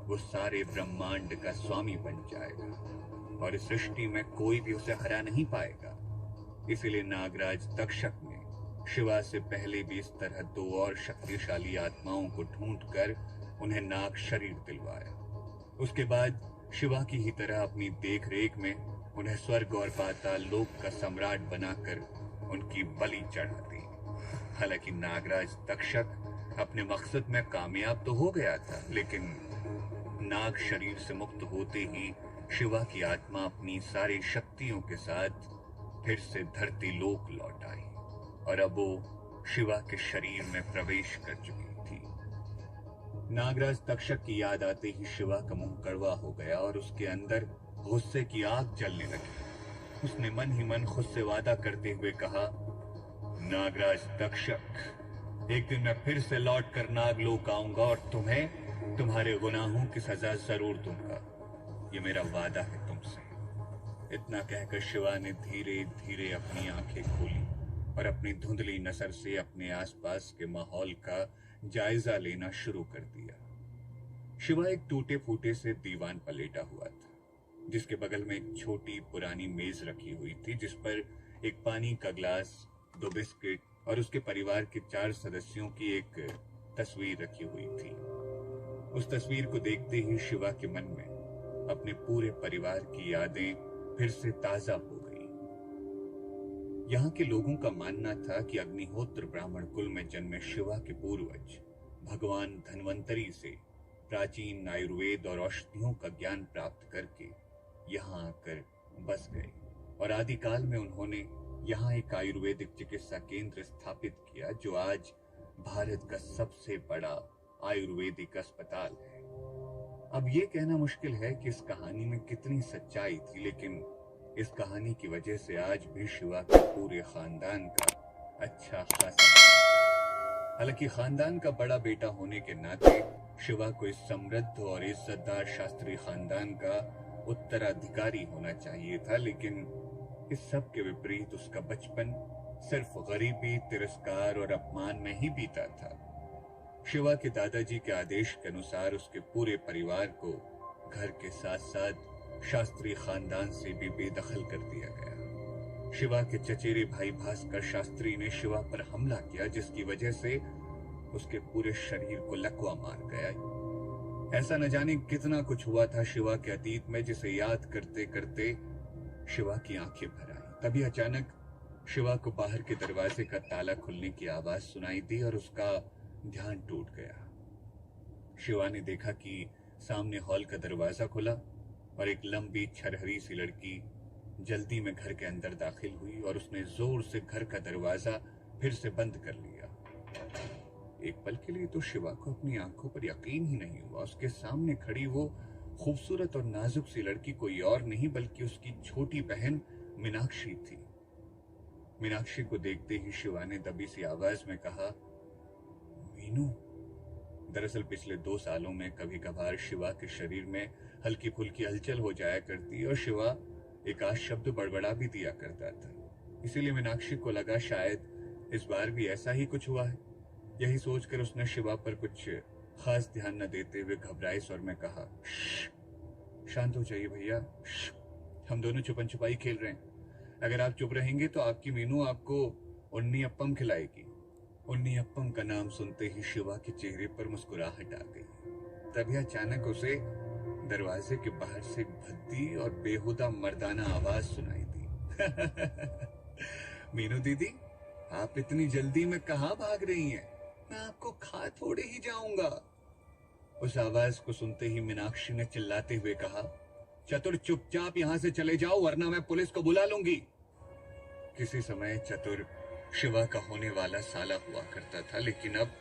वो सारे ब्रह्मांड का स्वामी बन जाएगा और इस सृष्टि में कोई भी उसे हरा नहीं पाएगा। इसीलिए नागराज तक्षक ने शिवा से पहले भी इस तरह दो और शक्तिशाली आत्माओं को ढूंढकर उन्हें नाग शरीर दिलवाया। उसके बाद शिवा की ही तरह अपनी देख रेख में उन्हें स्वर्ग और पाताल लोक का सम्राट बनाकर उनकी बलि चढ़ा दी। हालांकि नागराज तक्षक अपने मकसद में कामयाब तो हो गया था, लेकिन नाग शरीर से मुक्त होते ही शिवा की आत्मा अपनी सारी शक्तियों के साथ फिर से धरती लोक लौट आई और अब वो शिवा के शरीर में प्रवेश कर चुकी थी। नागराज तक्षक की याद आते ही शिवा का मुंह कड़वा हो गया और उसके अंदर गुस्से की आग जलने लगी। उसने मन ही मन खुद से वादा करते हुए कहा, नागराज तक्षक, एक दिन मैं फिर से लौट कर नागलोक आऊंगा और तुम्हें तुम्हारे गुनाहों की सजा जरूर दूंगा। ये मेरा वादा है तुमसे। इतना कहकर शिवा ने धीरे धीरे अपनी आंखें खोली और अपनी धुंधली नजर से अपने आसपास के माहौल का जायजा लेना शुरू कर दिया। शिवा एक टूटे फूटे से दीवान पर लेटा हुआ था, जिसके बगल में एक छोटी पुरानी मेज रखी हुई थी, जिस पर एक पानी का ग्लास, 2 बिस्किट और उसके परिवार के 4 सदस्यों की एक तस्वीर रखी हुई थी। उस तस्वीर को देखते ही शिवा के मन में अपने पूरे परिवार की यादें फिर से ताजा हो गई। यहाँ के लोगों का मानना था कि अग्निहोत्र ब्राह्मण कुल में जन्मे शिवा के पूर्वज भगवान धन्वंतरी से प्राचीन आयुर्वेद और औषधियों का ज्ञान प्राप्त करके यहाँ आकर बस गए और आदिकाल में उन्होंने यहाँ एक आयुर्वेदिक चिकित्सा केंद्र स्थापित किया, जो आज भारत का सबसे बड़ा आयुर्वेदिक अस्पताल है। अब ये कहना मुश्किल है कि इस कहानी में कितनी सच्चाई थी, लेकिन इस कहानी की वजह से आज भी शिवा के पूरे खानदान का अच्छा खासा, हालांकि खानदान का बड़ा बेटा होने के नाते शिवा को इस समृद्ध और इज्जतदार शास्त्री खानदान का उत्तराधिकारी होना चाहिए था, लेकिन इस सब के विपरीत उसका बचपन सिर्फ गरीबी, तिरस्कार और अपमान में ही बीता था। शिवा के दादाजी के आदेश के अनुसार उसके पूरे परिवार को घर के साथ साथ शास्त्री खानदान से भी बेदखल कर दिया गया। शिवा के चचेरे भाई भास्कर शास्त्री ने शिवा पर हमला किया, जिसकी वजह से उसके पूरे शरीर को लकवा मार गया। ऐसा न जाने कितना कुछ हुआ था शिवा के अतीत में, जिसे याद करते करते शिवा की आंखें भर आई। तभी अचानक शिवा को बाहर के दरवाजे का ताला खुलने की आवाज सुनाई दी और उसका ध्यान टूट गया। शिवा ने देखा कि सामने हॉल का दरवाजा खुला और एक लंबी छरहरी सी लड़की जल्दी में घर के अंदर दाखिल हुई और उसने जोर से घर का दरवाजा फिर से बंद कर लिया। एक पल के लिए तो शिवा को अपनी आंखों पर यकीन ही नहीं हुआ। उसके सामने खड़ी वो खूबसूरत और नाजुक सी लड़की कोई और नहीं बल्कि उसकी छोटी बहन मीनाक्षी थी। मीनाक्षी को देखते ही शिवा ने दबी सी आवाज में कहा, मीनू। दरअसल पिछले 2 सालों में कभी कभार शिवा के शरीर में हल्की फुल्की हलचल हो जाया करती और शिवा एक आध शब्द बड़बड़ा भी दिया करता था। इसीलिए मीनाक्षी को लगा शायद इस बार भी ऐसा ही कुछ हुआ है। यही सोचकर उसने शिवा पर कुछ खास ध्यान न देते हुए घबराए स्वर में कहा, शांत हो जाइए भैया, हम दोनों छुपन छुपाई खेल रहे हैं। अगर आप चुप रहेंगे तो आपकी मीनू आपको उन्नी अप्पम खिलाएगी। उन्नी अप्पम का नाम सुनते ही शिवा के चेहरे पर मुस्कुराहट आ गई। तभी अचानक उसे दरवाजे के बाहर से एक भद्दी और बेहुदा मर्दाना आवाज सुनाई दी। मीनू दीदी, आप इतनी जल्दी में कहाँ भाग रही हैं? मैं आपको खा थोड़े ही जाऊंगा। उस आवाज को सुनते ही मीनाक्षी ने चिल्लाते हुए कहा, चतुर चुपचाप यहां से चले जाओ वरना मैं पुलिस को बुला लूंगी। किसी समय चतुर शिवा का होने वाला साला हुआ करता था, लेकिन अब